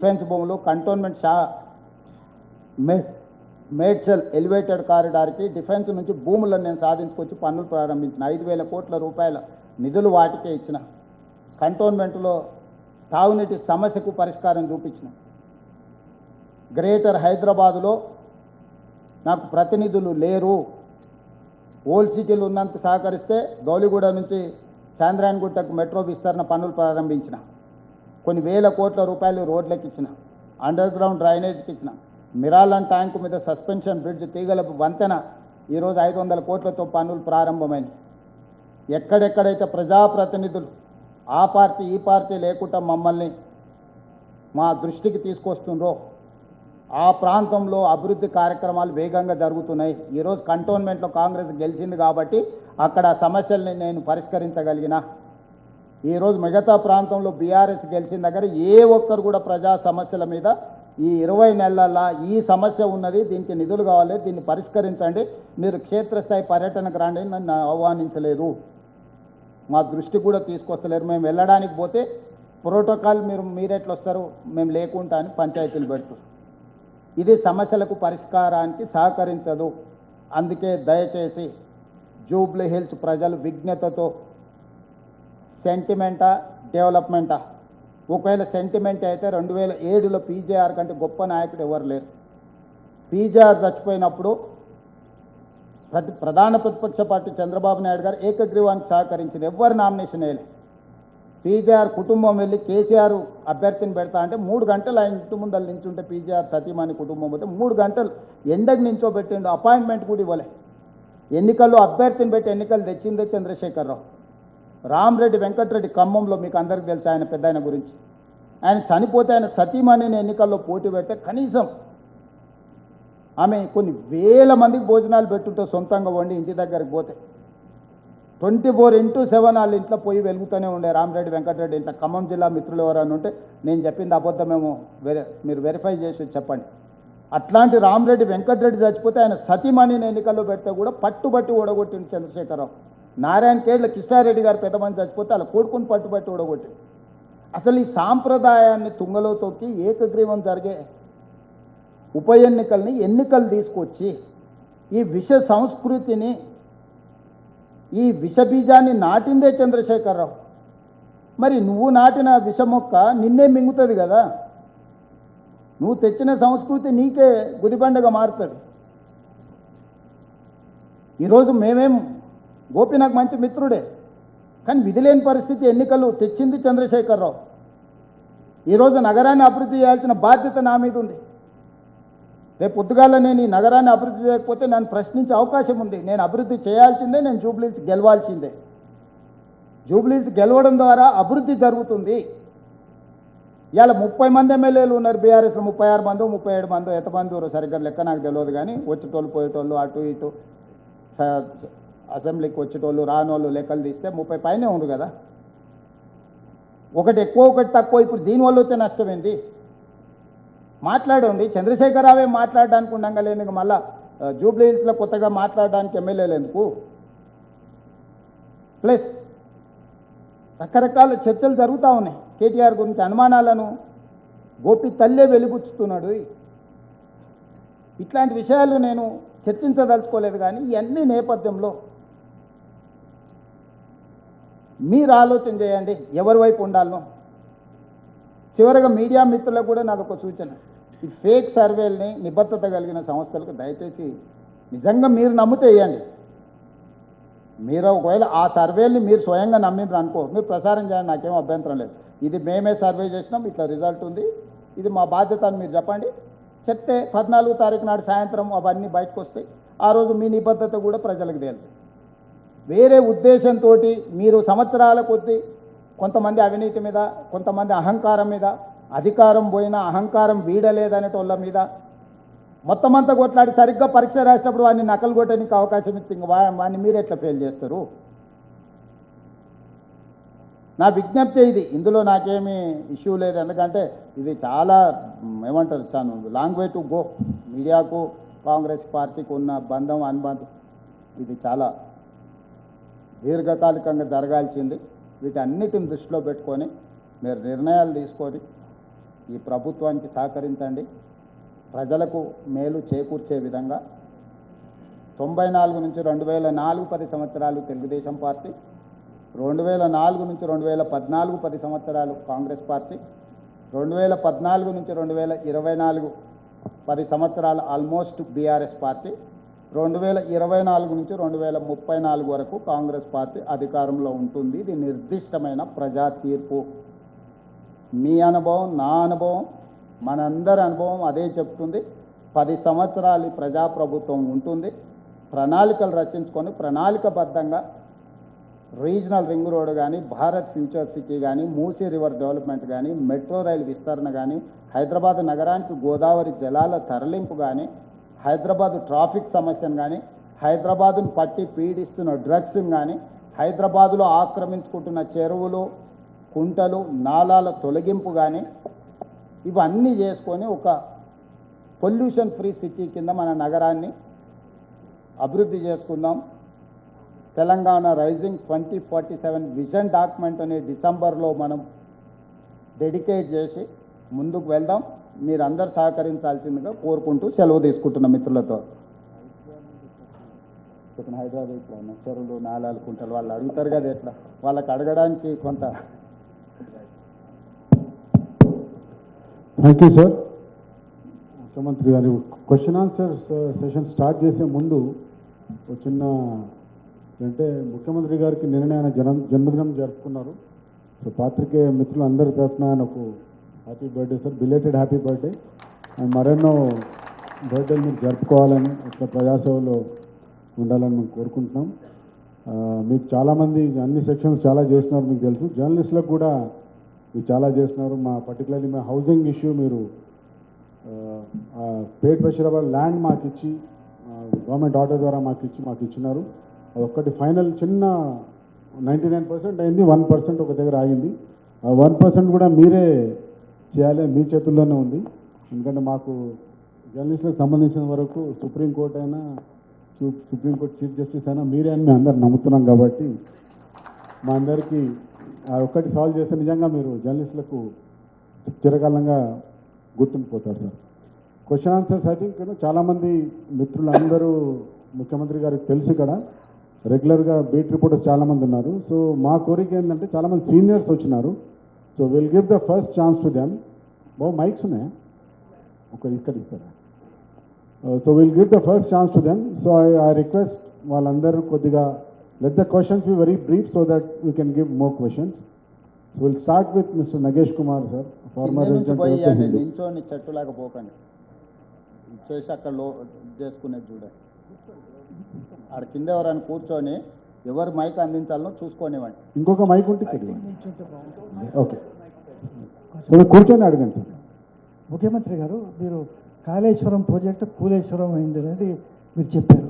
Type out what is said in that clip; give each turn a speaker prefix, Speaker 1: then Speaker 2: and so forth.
Speaker 1: Defence భూములు cantonment Medchal elevated కారిడార్కి defence నుంచి భూములను నేను సాధించుకొచ్చి పనులు ప్రారంభించిన 5,000 కోట్ల రూపాయల నిధులు వాటికే ఇచ్చిన. కంటోన్మెంట్లో తాగునీటి సమస్యకు పరిష్కారం చూపించిన. గ్రేటర్ హైదరాబాదులో నాకు ప్రతినిధులు లేరు, ఓల్డ్ సిటీలు ఉన్నందుకు సహకరిస్తే ధౌలిగూడ నుంచి చాంద్రాయణగుట్టకు మెట్రో విస్తరణ పనులు ప్రారంభించిన. కొన్ని వేల కోట్ల రూపాయలు రోడ్లకు ఇచ్చిన, అండర్ గ్రౌండ్ డ్రైనేజ్కి ఇచ్చిన. మిరాలన్ ట్యాంకు మీద సస్పెన్షన్ బ్రిడ్జ్ తీగల వంతెన ఈరోజు 500 కోట్లతో పనులు ప్రారంభమైనవి. ఎక్కడెక్కడైతే ప్రజాప్రతినిధులు ఆ పార్టీ ఈ పార్టీ లేకుండా మమ్మల్ని మా దృష్టికి తీసుకొస్తుండ్రో ఆ ప్రాంతంలో అభివృద్ధి కార్యక్రమాలు వేగంగా జరుగుతున్నాయి. ఈరోజు కంటోన్మెంట్లో కాంగ్రెస్ గెలిచింది కాబట్టి అక్కడ సమస్యల్ని నేను పరిష్కరించగలిగిన. ఈరోజు మిగతా ప్రాంతంలో బీఆర్ఎస్ గెలిచిన దగ్గర ఏ ఒక్కరు కూడా ప్రజా సమస్యల మీద ఈ 20 నెలల ఈ సమస్య ఉన్నది, దీనికి నిధులు కావాలి, దీన్ని పరిష్కరించండి, మీరు క్షేత్రస్థాయి పర్యటనకు రండి నన్ను ఆహ్వానించలేదు, మా దృష్టి కూడా తీసుకొస్తలేరు. మేము వెళ్ళడానికి పోతే ప్రోటోకాల్ మీరెట్లు వస్తారు, మేము లేకుండా అని పంచాయతీలు పెడుతారు. ఇది సమస్యలకు పరిష్కారానికి సహకరించదు. అందుకే దయచేసి జూబ్లీ హిల్స్ ప్రజలు విజ్ఞతతో సెంటిమెంటా డెవలప్మెంటా, ఒకవేళ సెంటిమెంట్ అయితే 2007లో పీజేఆర్ కంటే గొప్ప నాయకుడు ఎవరు లేరు. పీజేఆర్ చచ్చిపోయినప్పుడు ప్రధాన ప్రతిపక్ష పార్టీ చంద్రబాబు నాయుడు గారు ఏకగ్రీవానికి సహకరించిన, ఎవరు నామినేషన్ వేయలేదు. పీజేఆర్ కుటుంబం వెళ్ళి కేసీఆర్ అభ్యర్థిని పెడతా అంటే 3 గంటలు ఆయన ఇంటి ముందర నించుంటే పీజేఆర్ సతీమణి కుటుంబం పోతే 3 గంటలు ఎండకు నించోబెట్టిండు, అపాయింట్మెంట్ కూడా ఇవ్వలే. ఎన్నికల్లో అభ్యర్థిని పెట్టి ఎన్నికలు తెచ్చిందే చంద్రశేఖరరావు. రామరెడ్డి వెంకటరెడ్డి ఖమ్మంలో మీకు అందరికీ తెలుసు ఆయన పెద్ద ఆయన గురించి. ఆయన చనిపోతే ఆయన సతీమణిని ఎన్నికల్లో పోటీ పెడితే కనీసం ఆమె కొన్ని వేల మందికి భోజనాలు పెట్టుంటే సొంతంగా వండి ఇంటి దగ్గరికి పోతే 24/7 వాళ్ళ ఇంట్లో పోయి వెలుగుతూనే ఉండే రామరెడ్డి వెంకటరెడ్డి. ఇంత ఖమ్మం జిల్లా మిత్రులు ఎవరైనా ఉంటే నేను చెప్పింది అబద్ధమేమో మీరు వెరిఫై చేసి చెప్పండి. అట్లాంటి రామరెడ్డి వెంకటరెడ్డి చచ్చిపోతే ఆయన సతీమణిని ఎన్నికల్లో పెడితే కూడా పట్టుబట్టి ఓడగొట్టింది చంద్రశేఖరరావు. నారాయణ కేడ్ల కృష్ణారెడ్డి గారు పెద్ద మంది చచ్చిపోతే అలా కొడుకుని పట్టుబట్టి ఓడగొట్టింది. అసలు ఈ సాంప్రదాయాన్ని తుంగలో తొక్కి ఏకగ్రీవం జరిగే ఉప ఎన్నికల్ని ఎన్నికలు తీసుకొచ్చి ఈ విష సంస్కృతిని, ఈ విషబీజాన్ని నాటిందే చంద్రశేఖరరావు. మరి నువ్వు నాటిన విష మొక్క నిన్నే మింగుతుంది కదా. నువ్వు తెచ్చిన సంస్కృతి నీకే గుదిబండగా మారుతుంది. ఈరోజు గోపి నాకు మంచి మిత్రుడే, కానీ విధిలేని పరిస్థితి ఎన్నికలు తెచ్చింది చంద్రశేఖరరావు. ఈరోజు నగరాన్ని అభివృద్ధి చేయాల్సిన బాధ్యత నా మీద ఉంది. రేపు పొద్దుగాల నేను ఈ నగరాన్ని అభివృద్ధి చేయకపోతే నన్ను ప్రశ్నించే అవకాశం ఉంది. నేను అభివృద్ధి చేయాల్సిందే, నేను జూబ్లీహిల్స్ గెలవాల్సిందే. జూబ్లీహిల్స్ గెలవడం ద్వారా అభివృద్ధి జరుగుతుంది. ఇవాళ 30 మంది ఎమ్మెల్యేలు ఉన్నారు బీఆర్ఎస్లో, 36 మందో 37 మందో, ఎంతమంది సరిగ్గా లెక్క నాకు తెలియదు. కానీ వచ్చేటోళ్ళు పోయేటోళ్ళు అటు ఇటు అసెంబ్లీకి వచ్చేటోళ్ళు రానోళ్ళు లెక్కలు తీస్తే 30 పైనే ఉండు కదా. ఒకటి ఎక్కువ ఒకటి తక్కువ. ఇప్పుడు దీనివల్ల వచ్చే నష్టం ఏంది? మాట్లాడండి. చంద్రశేఖరరావే మాట్లాడడానికి ఉండగా లేని మళ్ళా జూబ్లీహిల్స్లో కొత్తగా మాట్లాడడానికి ఎమ్మెల్యేలు ఎందుకు? ప్లస్ రకరకాల చర్చలు జరుగుతూ ఉన్నాయి. కేటీఆర్ గురించి అనుమానాలను గోపి తల్లే వెలిబుచ్చుతున్నాడు. ఇట్లాంటి విషయాలు నేను చర్చించదలుచుకోలేదు. కానీ ఇవన్నీ నేపథ్యంలో మీరు ఆలోచన చేయండి ఎవరి వైపు ఉండాలనో. చివరిగా మీడియా మిత్రులకు కూడా నాదొక సూచన, ఈ ఫేక్ సర్వేల్ని నిబద్ధత కలిగిన సంస్థలకు దయచేసి నిజంగా మీరు నమ్మితే వేయండి. మీరు ఒకవేళ ఆ సర్వేల్ని మీరు స్వయంగా నమ్మిండ్రు అనుకో, మీరు ప్రసారం చేయండి, నాకేం అభ్యంతరం లేదు. ఇది మేమే సర్వే చేసినాం, ఇట్లా రిజల్ట్ ఉంది, ఇది మా బాధ్యత అని మీరు చెప్పండి. చెప్తే 14వ తారీఖు నాడు సాయంత్రం అవన్నీ బయటకు వస్తాయి. ఆ రోజు మీ నిబద్ధత కూడా ప్రజలకు తేలుతుంది. వేరే ఉద్దేశంతో మీరు సంవత్సరాల కొద్దీ కొంతమంది అవినీతి మీద, కొంతమంది అహంకారం మీద, అధికారం పోయినా అహంకారం వీడలేదనేటోళ్ళ మీద మొత్తం అంతా కొట్లాడి సరిగ్గా పరీక్ష రాసినప్పుడు వాడిని నకలు కొట్టడానికి అవకాశం ఇస్తే వాడిని మీరు ఎట్లా ఫెయిల్ చేస్తారు? నా విజ్ఞప్తి ఇది. ఇందులో నాకేమీ ఇష్యూ లేదు, ఎందుకంటే ఇది చాలా ఏమంటారు చాలా లాంగ్ వే టు గో. మీడియాకు కాంగ్రెస్ పార్టీకి ఉన్న అనుబంధం ఇది చాలా దీర్ఘకాలికంగా జరగాల్సింది. వీటన్నిటిని దృష్టిలో పెట్టుకొని మీరు నిర్ణయాలు తీసుకొని ఈ ప్రభుత్వానికి సహకరించండి. ప్రజలకు మేలు చేకూర్చే విధంగా 94 నుంచి 2004 10 సంవత్సరాలు తెలుగుదేశం పార్టీ, 2004 నుంచి 2014 10 సంవత్సరాలు కాంగ్రెస్ పార్టీ, 2014 నుంచి 2024 10 సంవత్సరాలు ఆల్మోస్ట్ బీఆర్ఎస్ పార్టీ, 2024 నుంచి 2034 వరకు కాంగ్రెస్ పార్టీ అధికారంలో ఉంటుంది. ఇది నిర్దిష్టమైన ప్రజా తీర్పు. మీ అనుభవం, నా అనుభవం, మనందరి అనుభవం అదే చెప్తుంది. 10 సంవత్సరాలు ప్రజాప్రభుత్వం ఉంటుంది. ప్రణాళికలు రచించుకొని ప్రణాళికబద్ధంగా రీజనల్ రింగ్ రోడ్ కానీ, భారత్ ఫ్యూచర్ సిటీ కానీ, మూసీ రివర్ డెవలప్మెంట్ కానీ, మెట్రో రైలు విస్తరణ కానీ, హైదరాబాద్ నగరానికి గోదావరి జలాల తరలింపు కానీ, హైదరాబాద్ ట్రాఫిక్ సమస్యను కానీ, హైదరాబాదును పట్టి పీడిస్తున్న డ్రగ్స్ని కానీ, హైదరాబాదులో ఆక్రమించుకుంటున్న చెరువులు, కుంటలు, నాలాల తొలగింపు కానీ, ఇవన్నీ చేసుకొని ఒక పొల్యూషన్ ఫ్రీ సిటీ కింద మన నగరాన్ని అభివృద్ధి చేసుకుందాం. తెలంగాణ రైజింగ్ 2047 విజన్ డాక్యుమెంట్ అనే డిసెంబర్లో మనం డెడికేట్ చేసి ముందుకు వెళ్దాం. మీరందరూ సహకరించాల్సిందిగా కోరుకుంటూ సెలవు తీసుకుంటున్న మిత్రులతో. హైదరాబాద్ ఇట్లా చెరువులు, నాలాలు, కుంటలు వాళ్ళు అడుగుతారు కదా, ఎట్లా వాళ్ళకి అడగడానికి కొంత.
Speaker 2: Thank you sir. ముఖ్యమంత్రి గారు క్వశ్చన్ ఆన్సర్ సెషన్ స్టార్ట్ చేసే ముందు ఒక చిన్న అంటే ముఖ్యమంత్రి గారికి నిన్ననే ఆయన జన్మదినం జరుపుకున్నారు. సో పాత్రికేయ మిత్రులు అందరి తరఫున ఆయన ఒక happy birthday sir, belated happy birthday. And మరెన్నో బర్త్డేలు మీరు జరుపుకోవాలని, ఇట్లా ప్రజాసేవలో ఉండాలని మేము కోరుకుంటున్నాం. మీకు చాలామంది అన్ని సెక్షన్స్ చాలా చేస్తున్నారు, మీకు తెలుసు. జర్నలిస్టులకు కూడా మీరు చాలా చేస్తున్నారు. పర్టికులర్లీ మా హౌసింగ్ ఇష్యూ మీరు పేట్ బషీరాబాద్ ల్యాండ్ మాకు ఇచ్చి, గవర్నమెంట్ ఆర్డర్ ద్వారా మాకు ఇచ్చినారు. అదొక్కటి ఫైనల్ చిన్న 99% అయింది, 1% ఒక దగ్గర ఆగింది. ఆ 1% కూడా మీరే చేయాలి, మీ చేతుల్లోనే ఉంది. ఎందుకంటే మాకు జర్నలిస్టులకు సంబంధించిన వరకు సుప్రీంకోర్టు అయినా, సుప్రీంకోర్టు చీఫ్ జస్టిస్ అయినా మీరే అని మేము అందరు నమ్ముతున్నాం. కాబట్టి మా అందరికీ ఆ ఒక్కటి సాల్వ్ చేస్తే నిజంగా మీరు జర్నలిస్టులకు చిరకాలంగా గుర్తుండిపోతారు sir. Question answers I think చాలామంది మిత్రులు అందరూ ముఖ్యమంత్రి గారికి తెలుసు ఇక్కడ రెగ్యులర్గా బీట్ రిపోర్టర్స్ చాలామంది ఉన్నారు. సో మా కోరిక ఏంటంటే చాలామంది సీనియర్స్ వచ్చినారు. So we'll give the first chance to them. Mics ఉన్నాయా? ఇక్కడ ఇస్తారా? So we'll give the first chance to them. So I request వాళ్ళందరూ కొద్దిగా let the questions be very brief so that we can give more questions. So we'll start with mister Nagesh Kumar sir, farmer
Speaker 1: నించోని చెట్టులాగా పోకండి, చేసి అక్కడ చేసుకునేది చూడండి. ఆడ కింద ఎవరైనా కూర్చొని ఎవరు మైక్ అందించాలో చూసుకోనివ్వండి.
Speaker 2: ఇంకొక మైక్ ఉంటే ఓకే, కూర్చొని అడగండి.
Speaker 3: ముఖ్యమంత్రి గారు, మీరు కాళేశ్వరం ప్రాజెక్టు కూలేశ్వరం అయింది అనేది మీరు చెప్పారు.